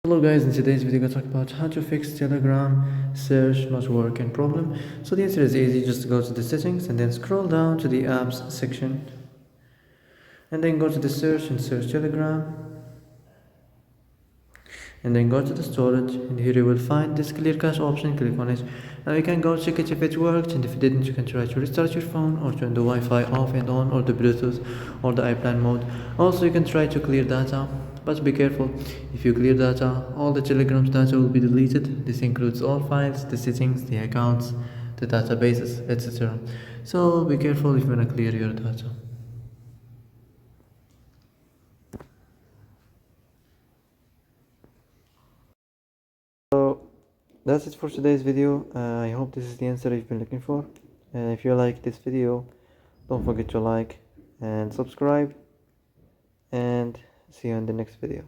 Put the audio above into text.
Hello guys, in today's video we're going to talk about how to fix Telegram search not working problem. So the answer is easy, just go to the settings and then scroll down to the apps section and then go to the search and search Telegram and then go to the storage, and here you will find this clear cache option. Click on it. Now you can go check it if it worked, and if it didn't you can try to restart your phone or turn the Wi-Fi off and on, or the Bluetooth or the airplane mode. Also you can try to clear data, but be careful. If you clear data, all the Telegram's data will be deleted. This includes all files, the settings, the accounts, the databases, etc. So be careful if you want to clear your data. So that's it for today's video. I hope this is the answer you've been looking for. And if you like this video, don't forget to like and subscribe, and see you in the next video.